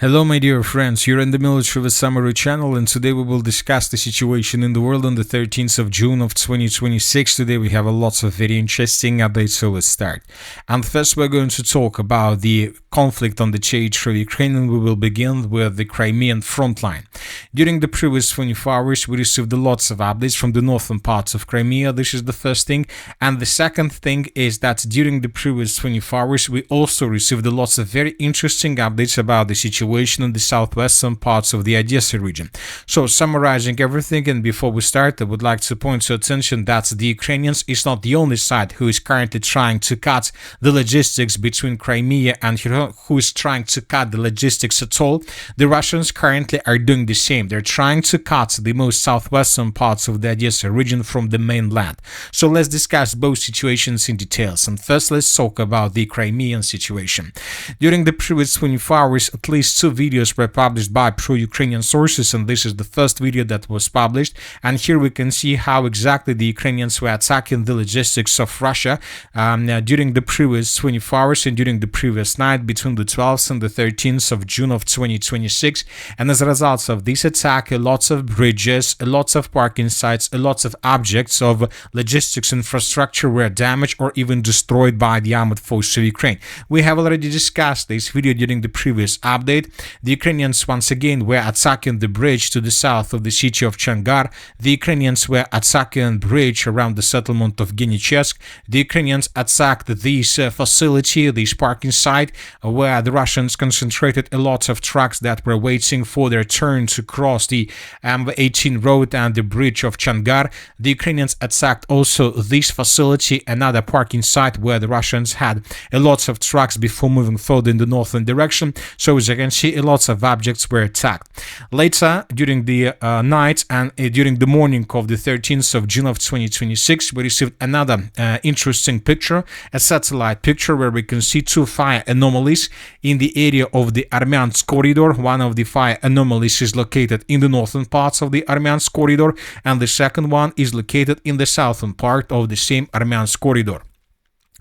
Hello my dear friends, you're in the Military with Summary channel, and today we will discuss the situation in the world on the 13th of June of 2026. Today we have lots of very interesting updates, so let's start. And first we're going to talk about the conflict on the territory of Ukraine, and we will begin with the Crimean Front line. During the previous 24 hours we received lots of updates from the northern parts of Crimea. This is the first thing, and the second thing is that during the previous 24 hours we also received lots of very interesting updates about the situation in the southwestern parts of the Odessa region. So summarizing everything, and before we start, I would like to point your attention that the Ukrainians is not the only side who is currently trying to cut the logistics between Crimea and who is trying to cut the logistics at all. The Russians currently are doing the same. They're trying to cut the most southwestern parts of the Odessa region from the mainland. So let's discuss both situations in details. And first let's talk about the Crimean situation. During the previous 24 hours, at least two videos were published by pro-Ukrainian sources, and this is the first video that was published. And here we can see how exactly the Ukrainians were attacking the logistics of Russia during the previous 24 hours and during the previous night between the 12th and the 13th of June of 2026. And as a result of this attack, lots of bridges, lots of parking sites, lots of objects of logistics infrastructure were damaged or even destroyed by the armed forces of Ukraine. We have already discussed this video during the previous update. The Ukrainians once again were attacking the bridge to the south of the city of Changar. The Ukrainians were attacking a bridge around the settlement of Genichesk. The Ukrainians attacked this facility, this parking site, where the Russians concentrated a lot of trucks that were waiting for their turn to cross the M18 road and the bridge of Changar. The Ukrainians attacked also this facility, another parking site where the Russians had a lot of trucks before moving further in the northern direction. So as you can see, lots of objects were attacked. Later, during the night and during the morning of the 13th of June of 2026, we received another interesting picture, a satellite picture where we can see two fire anomalies in the area of the Armyansk corridor. One of the fire anomalies is located in the northern parts of the Armyansk corridor, and the second one is located in the southern part of the same Armyansk corridor.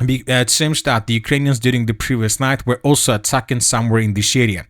It seems that the Ukrainians during the previous night were also attacking somewhere in this area.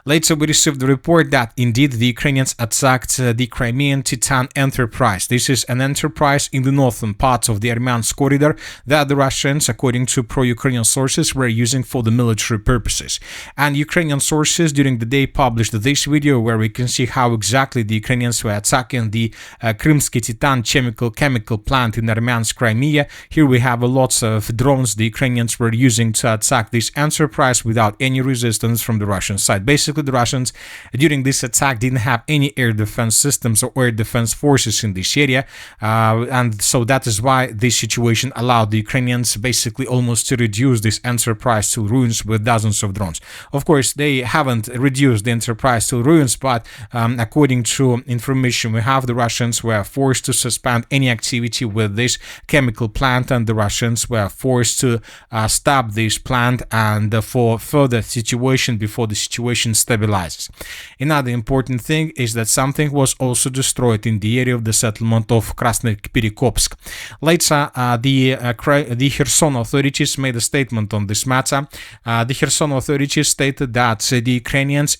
Later we received the report that indeed the Ukrainians attacked the Crimean Titan enterprise. This is an enterprise in the northern part of the Armyansk corridor that the Russians, according to pro-Ukrainian sources, were using for the military purposes. And Ukrainian sources during the day published this video where we can see how exactly the Ukrainians were attacking the Crimean Titan chemical plant in Armyansk Crimea. Here we have lots of drones the Ukrainians were using to attack this enterprise without any resistance from the Russian side. Basically, the Russians during this attack didn't have any air defense systems or air defense forces in this area, and so that is why this situation allowed the Ukrainians basically almost to reduce this enterprise to ruins with dozens of drones. Of course, they haven't reduced the enterprise to ruins, but according to information we have, the Russians were forced to suspend any activity with this chemical plant, and the Russians were forced to stop this plant and for further situation before the situation stabilizes. Another important thing is that something was also destroyed in the area of the settlement of Krasnoperekopsk. Later, the Kherson authorities made a statement on this matter. The Kherson authorities stated that the Ukrainians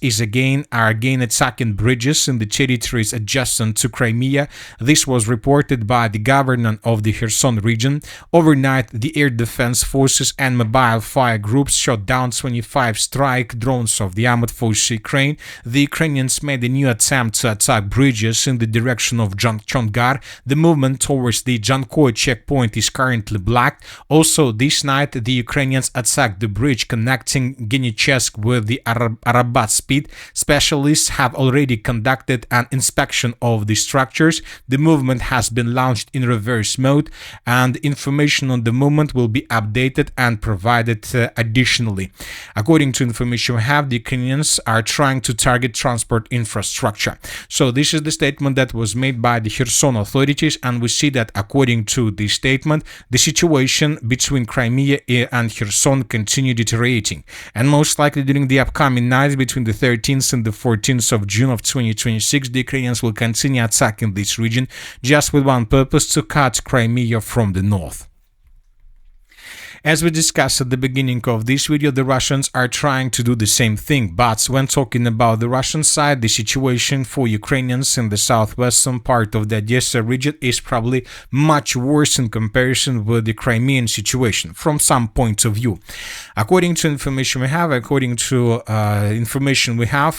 are again attacking bridges in the territories adjacent to Crimea. This was reported by the governor of the Kherson region. Overnight, the air defense forces and mobile fire groups shot down 25 strike drones of the armed forces of Ukraine. The Ukrainians made a new attempt to attack bridges in the direction of Changar. The movement towards the Jankoy checkpoint is currently blocked. Also, this night, the Ukrainians attacked the bridge connecting Genichesk with the Arabat Speed. Specialists have already conducted an inspection of the structures. The movement has been launched in reverse mode, and information on the movement will be updated and provided additionally. According to information we have, the Ukrainians are trying to target transport infrastructure. So this is the statement that was made by the Kherson authorities, and we see that according to this statement, the situation between Crimea and Kherson continue deteriorating, and most likely during the upcoming nights between the 13th and the 14th of June of 2026, the Ukrainians will continue attacking this region just with one purpose: to cut Crimea from the north. As we discussed at the beginning of this video, the Russians are trying to do the same thing, but when talking about the Russian side, the situation for Ukrainians in the southwestern part of the Odessa region is probably much worse in comparison with the Crimean situation from some point of view. According to information we have,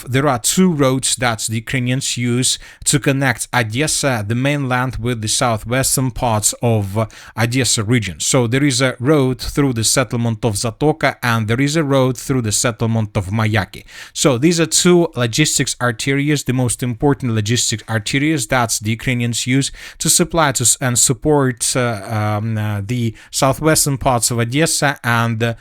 there are two roads that the Ukrainians use to connect Odessa, the mainland, with the southwestern parts of Odessa region. So there is a road through the settlement of Zatoka and there is a road through the settlement of Mayaki. So these are two logistics arteries, the most important logistics arteries that the Ukrainians use to supply and support the southwestern parts of Odessa and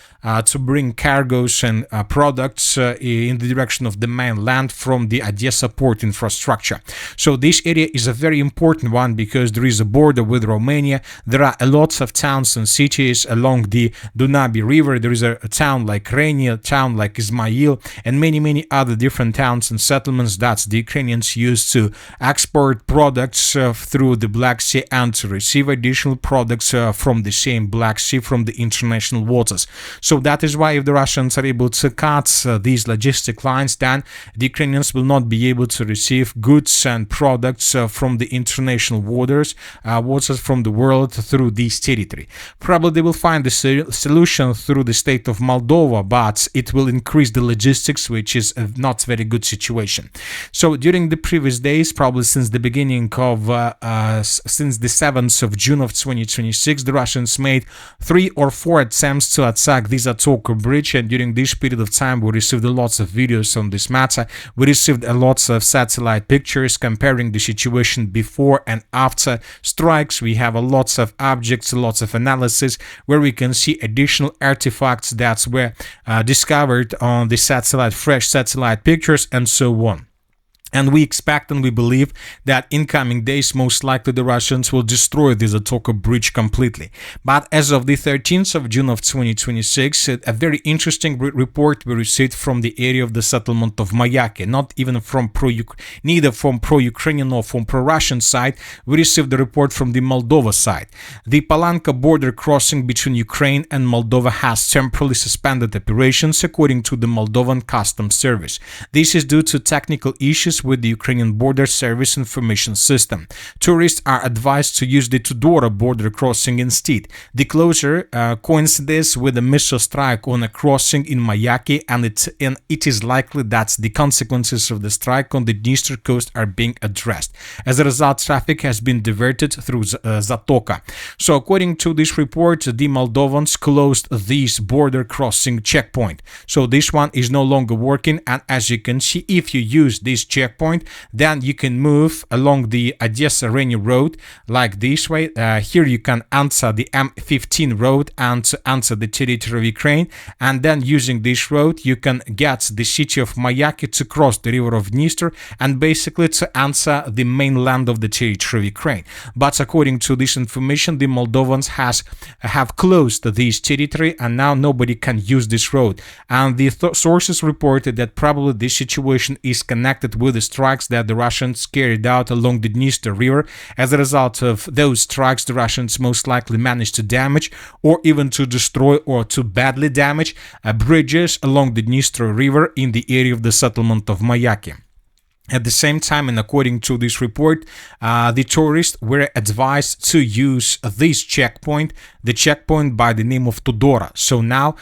to bring cargoes and products in the direction of the mainland from the Odessa port infrastructure. So this area is a very important one because there is a border with Romania. There are lots of towns and cities along the Dunabi River. There is a town like Reni, a town like Ismail, and many other different towns and settlements that the Ukrainians use to export products through the Black Sea and to receive additional products from the same Black Sea from the international waters. So that is why if the Russians are able to cut these logistic lines, then the Ukrainians will not be able to receive goods and products from the international waters from the world through this territory. Probably they will find the solution through the state of Moldova, but it will increase the logistics, which is a not very good situation. So during the previous days, probably since the beginning of since the 7th of June of 2026, the Russians made 3 or 4 attempts to attack the Zatoka bridge, and during this period of time we received lots of videos on this matter. We received lots of satellite pictures comparing the situation before and after strikes. We have lots of objects, lots of analysis where we can see additional artifacts that were discovered on the fresh satellite pictures and so on. And we expect and we believe that in coming days, most likely the Russians will destroy the Zatoka bridge completely. But as of the 13th of June of 2026, a very interesting report we received from the area of the settlement of Mayaki, not even from neither from pro-Ukrainian nor from pro-Russian side. We received the report from the Moldova side. The Palanka border crossing between Ukraine and Moldova has temporarily suspended operations according to the Moldovan Customs Service. This is due to technical issues with the Ukrainian Border Service Information System. Tourists are advised to use the Tudora border crossing instead. The closure coincides with a missile strike on a crossing in Mayaki, and it is likely that the consequences of the strike on the Dniester coast are being addressed. As a result, traffic has been diverted through Zatoka. So according to this report, the Moldovans closed this border crossing checkpoint. So this one is no longer working, and as you can see, if you use this checkpoint, then you can move along the Odessa-Reni road like this way. Here you can enter the M15 road and enter the territory of Ukraine, and then using this road you can get the city of Mayaki to cross the river of Dniester and basically to enter the mainland of the territory of Ukraine. But according to this information, the Moldovans have closed this territory and now nobody can use this road. And the sources reported that probably this situation is connected with the strikes that the Russians carried out along the Dniester River. As a result of those strikes, the Russians most likely managed to damage or even to destroy or to badly damage bridges along the Dniester River in the area of the settlement of Mayaki. At the same time, and according to this report, the tourists were advised to use this checkpoint, the checkpoint by the name of Tudora. So now,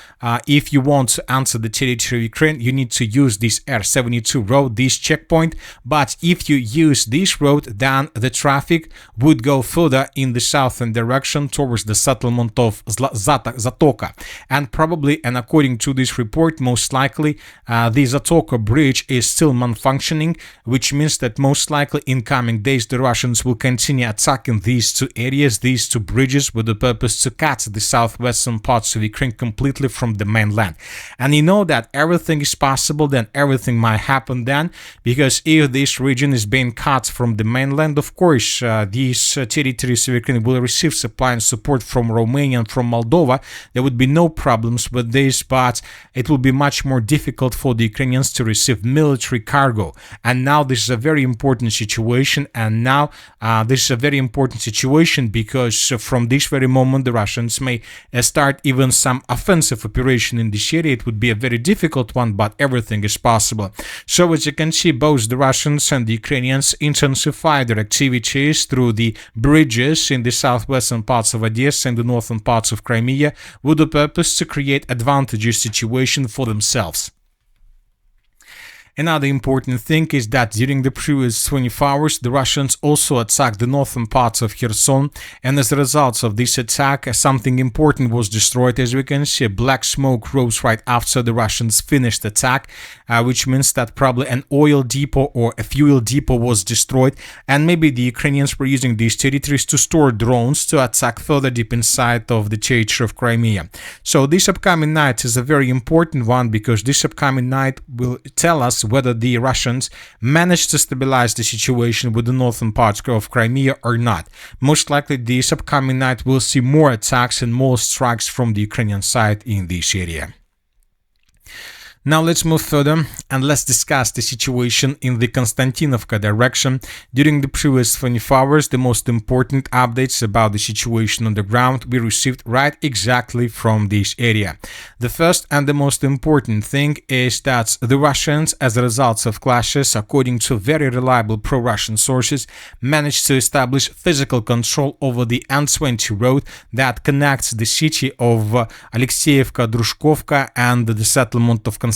if you want to enter the territory of Ukraine, you need to use this R72 road, this checkpoint. But if you use this road, then the traffic would go further in the southern direction towards the settlement of Zatoka. And probably, and according to this report, most likely, the Zatoka bridge is still malfunctioning, which means that most likely in coming days the Russians will continue attacking these two areas, these two bridges, with the purpose to cut the southwestern parts of Ukraine completely from the mainland. And you know that everything is possible, then everything might happen then, because if this region is being cut from the mainland, of course these territories of Ukraine will receive supply and support from Romania and from Moldova. There would be no problems with this, but it will be much more difficult for the Ukrainians to receive military cargo. And now now this is a very important situation, and now this is a very important situation because from this very moment the Russians may start even some offensive operation in this area. It would be a very difficult one, but everything is possible. So as you can see, both the Russians and the Ukrainians intensify their activities through the bridges in the southwestern parts of Odessa and the northern parts of Crimea with the purpose to create advantageous situation for themselves. Another important thing is that during the previous 24 hours, the Russians also attacked the northern parts of Kherson, and as a result of this attack, something important was destroyed. As we can see, black smoke rose right after the Russians finished attack, which means that probably an oil depot or a fuel depot was destroyed, and maybe the Ukrainians were using these territories to store drones to attack further deep inside of the territory of Crimea. So this upcoming night is a very important one, because this upcoming night will tell us whether the Russians managed to stabilize the situation with the northern parts of Crimea or not. Most likely this upcoming night we'll see more attacks and more strikes from the Ukrainian side in this area. Now let's move further and let's discuss the situation in the Konstantinivka direction. During the previous 24 hours, the most important updates about the situation on the ground we received right exactly from this area. The first and the most important thing is that the Russians, as a result of clashes, according to very reliable pro-Russian sources, managed to establish physical control over the N20 road that connects the city of Alexeyevka, Druzhkivka and the settlement of Konstantinivka.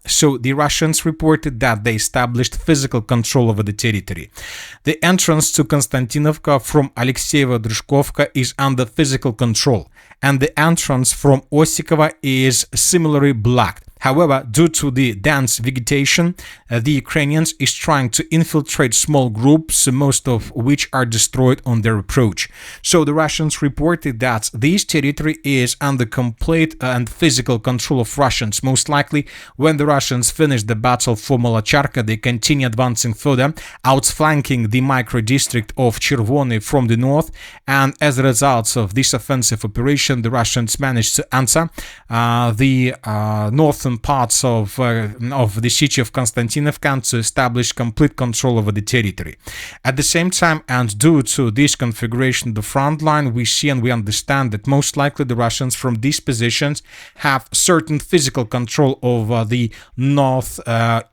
So the Russians reported that they established physical control over the territory. The entrance to Konstantinivka from Alexeyeva Druzhkivka is under physical control, and the entrance from Osikova is similarly blocked. However, due to the dense vegetation, the Ukrainians is trying to infiltrate small groups, most of which are destroyed on their approach. So the Russians reported that this territory is under complete and physical control of Russians. Most likely, when the Russians finish the battle for Molocharka, they continue advancing further, outflanking the micro-district of Chervony from the north, and as a result of this offensive operation, the Russians managed to enter the northern parts of the city of Konstantinivka and to establish complete control over the territory. At the same time, and due to this configuration of the front line, we see and we understand that most likely the Russians from these positions have certain physical control over the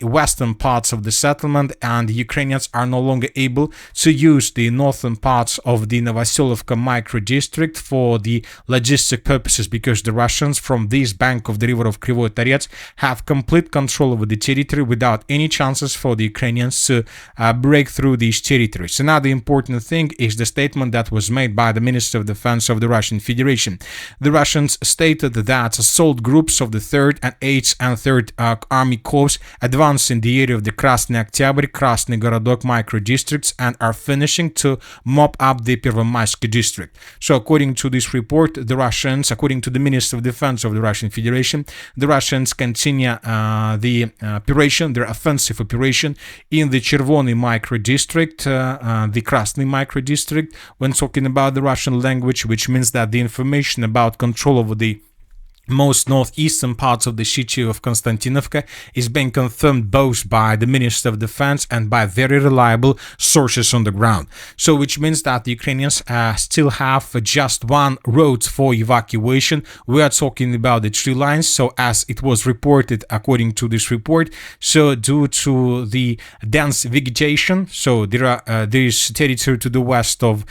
western parts of the settlement, and the Ukrainians are no longer able to use the northern parts of the Vasylivka micro-district for the logistic purposes, because the Russians from this bank of the river of Krivyi Rih have complete control over the territory without any chances for the Ukrainians to break through these territories. Another important thing is the statement that was made by the Minister of Defense of the Russian Federation. The Russians stated that assault groups of the 3rd and 8th and 3rd Army Corps advanced in the area of the Krasny Oktyabr, Krasny Gorodok micro-districts and are finishing to mop up the Pervomaysky district. So according to this report, the Russians, according to the Minister of Defense of the Russian Federation, the Russians continue the operation, their offensive operation in the Chervony micro-district, the Krasny micro-district, when talking about the Russian language, which means that the information about control over the most northeastern parts of the city of Konstantinivka is being confirmed both by the Minister of Defense and by very reliable sources on the ground. So which means that the Ukrainians still have just one road for evacuation. We are talking about the 3 lines. So as it was reported according to this report, so due to the dense vegetation, so there is territory to the west of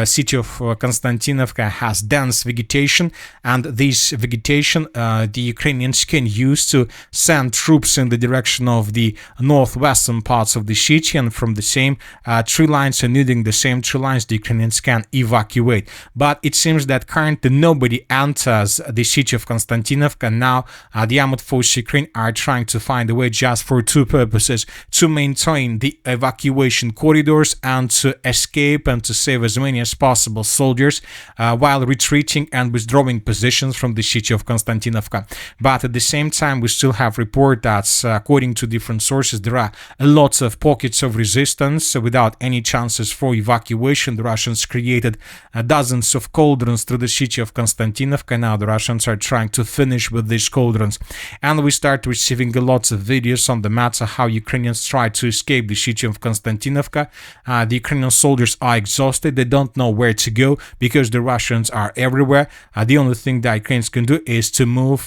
city of Konstantinivka has dense vegetation, and this vegetation the Ukrainians can use to send troops in the direction of the northwestern parts of the city, and from the same 3 lines and using the same 3 lines the Ukrainians can evacuate. But it seems that currently nobody enters the city of Konstantinivka. Now the armed forces Ukraine are trying to find a way just for 2 purposes: to maintain the evacuation corridors and to escape and to save as many as possible soldiers while retreating and withdrawing positions from the city of Konstantynovka. But at the same time, we still have report that, according to different sources, there are lots of pockets of resistance without any chances for evacuation. The Russians created dozens of cauldrons through the city of Konstantynovka. Now the Russians are trying to finish with these cauldrons. And we start receiving lots of videos on the matter how Ukrainians try to escape the city of Konstantynovka. The Ukrainian soldiers are exhausted. They don't know where to go because the Russians are everywhere. The only thing that Ukrainians can do is to move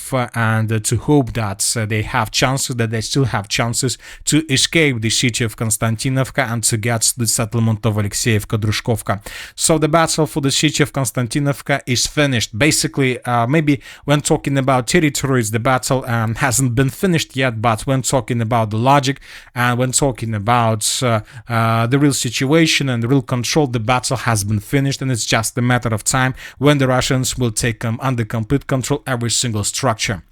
and to hope that they have chances, that they still have chances to escape the city of Konstantynovka and to get to the settlement of Alexeyevka, Druzhkivka. So the battle for the city of Konstantynovka is finished. Basically, maybe when talking about territories, the battle hasn't been finished yet, but when talking about the logic and when talking about the real situation and the real control, the battle has been finished, and it's just a matter of time when the Russians will take under complete control every single structure.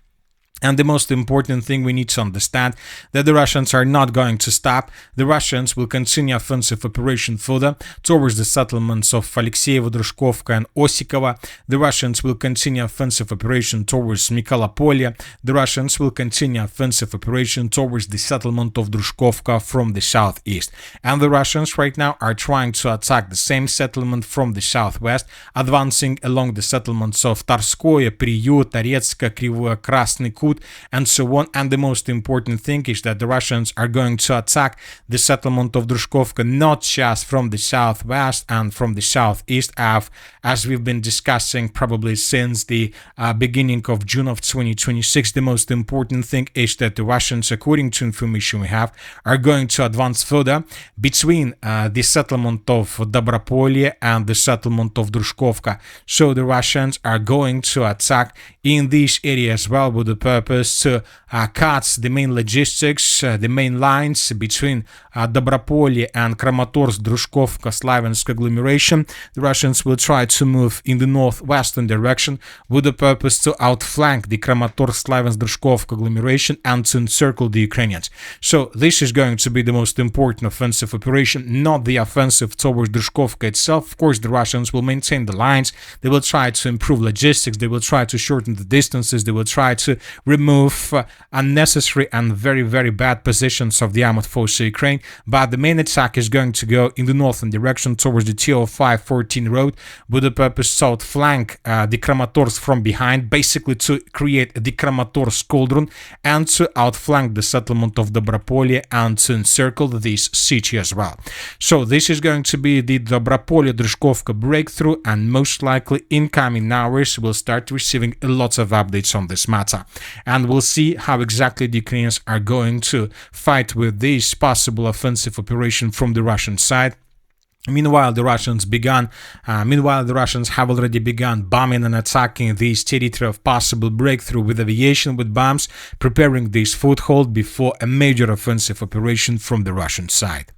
And the most important thing we need to understand that the Russians are not going to stop. The Russians will continue offensive operation further towards the settlements of Alexeyevo, Druzhkivka and Osikova. The Russians will continue offensive operation towards Mykolaipolia. The Russians will continue offensive operation towards the settlement of Druzhkivka from the southeast. And the Russians right now are trying to attack the same settlement from the southwest, advancing along the settlements of Tarskoye, Priyut, Toretska, Krivyi, Krasny Kut, and so on. And the most important thing is that the Russians are going to attack the settlement of Druzhkivka not just from the southwest and from the southeast, as we've been discussing probably since the beginning of June of 2026. The most important thing is that the Russians, according to information we have, are going to advance further between the settlement of Dobropolye and the settlement of Druzhkivka. So the Russians are going to attack in this area as well, with the purpose to cut the main logistics, the main lines between Dobropolye and Kramatorsk, Druzhkivka, Sloviansk agglomeration. The Russians will try to move in the northwestern direction with the purpose to outflank the Kramatorsk, Sloviansk, Druzhkivka agglomeration and to encircle the Ukrainians. So this is going to be the most important offensive operation, not the offensive towards Druzhkivka itself. Of course, the Russians will maintain the lines. They will try to improve logistics. They will try to shorten the distances. They will try to remove unnecessary and very, very bad positions of the armored forces of Ukraine. But the main attack is going to go in the northern direction towards the TO5-14 road with the purpose to outflank the Kramatorsk from behind, basically to create the Kramatorsk cauldron and to outflank the settlement of Dobropolye and to encircle this city as well. So this is going to be the Dobropolye-Druzhkivka breakthrough, and most likely in coming hours we'll start receiving lots of updates on this matter. And we'll see how exactly the Ukrainians are going to fight with this possible offensive operation from the Russian side. Meanwhile, the Russians have already begun bombing and attacking this territory of possible breakthrough with aviation, with bombs, preparing this foothold before a major offensive operation from the Russian side.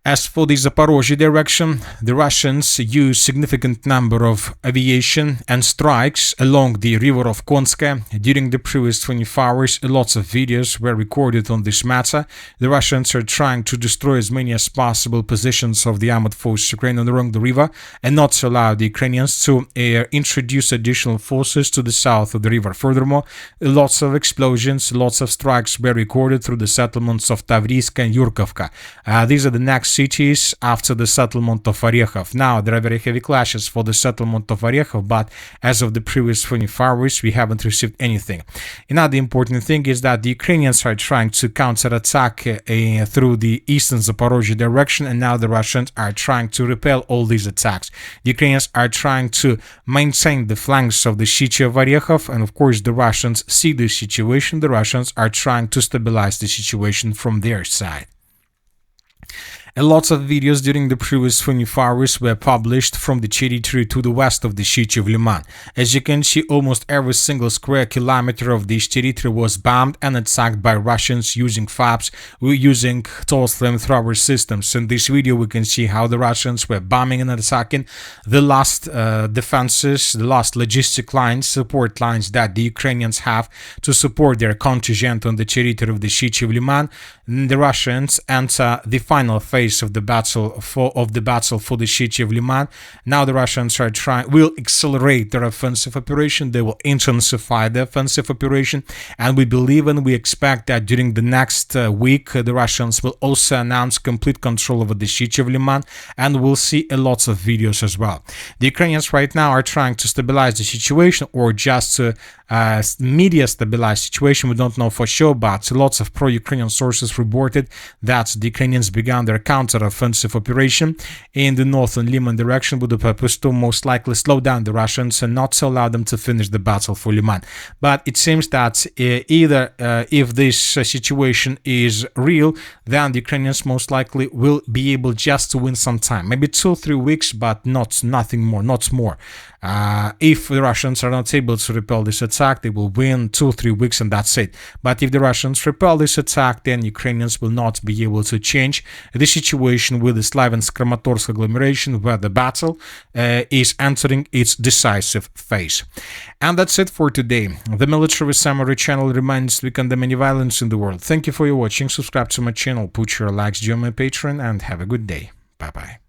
As for the Zaporizhzhia direction, the Russians use significant number of aviation and strikes along the river of Konska. During the previous 24 hours, lots of videos were recorded on this matter. The Russians are trying to destroy as many as possible positions of the armored forces of Ukraine along the river and not to allow the Ukrainians to introduce additional forces to the south of the river. Furthermore, lots of explosions, lots of strikes were recorded through the settlements of Tavrisk and Yurkovka. These are the next cities after the settlement of Orikhiv. Now, there are very heavy clashes for the settlement of Orikhiv, but as of the previous 24 hours, we haven't received anything. Another important thing is that the Ukrainians are trying to counterattack through the eastern Zaporizhzhia direction, and now the Russians are trying to repel all these attacks. The Ukrainians are trying to maintain the flanks of the city of Orikhiv, and of course the Russians see the situation. The Russians are trying to stabilize the situation from their side. A lot of videos during the previous 24 hours were published from the territory to the west of the city of Lyman. As you can see, almost every single square kilometer of this territory was bombed and attacked by Russians using FABs, using tall flamethrower systems. In this video, we can see how the Russians were bombing and attacking the last defenses, the last logistic lines, support lines that the Ukrainians have to support their contingent on the territory of the city of Lyman. The Russians enter the final phase days of the battle for the city of Lyman. Now the Russians will accelerate their offensive operation. They will intensify the offensive operation, and we believe and we expect that during the next week the Russians will also announce complete control over the city of Lyman, and we'll see a lot of videos as well. The Ukrainians right now are trying to stabilize the situation, or just to media stabilize situation. We don't know for sure, but lots of pro-Ukrainian sources reported that the Ukrainians began their counter-offensive operation in the northern Lyman direction with the purpose to most likely slow down the Russians and not to allow them to finish the battle for Lyman. But it seems that either if this situation is real, then the Ukrainians most likely will be able just to win some time, maybe 2-3 weeks, but nothing more, not more. If the Russians are not able to repel this attack, they will win 2-3 weeks and that's it. But if the Russians repel this attack, then Ukrainians will not be able to change the situation with the Sloviansk-Kramatorsk agglomeration, where the battle is entering its decisive phase. And that's it for today. The Military Summary channel reminds we condemn any violence in the world. Thank you for your watching. Subscribe to my channel, put your likes, join my Patreon, and have a good day. Bye-bye.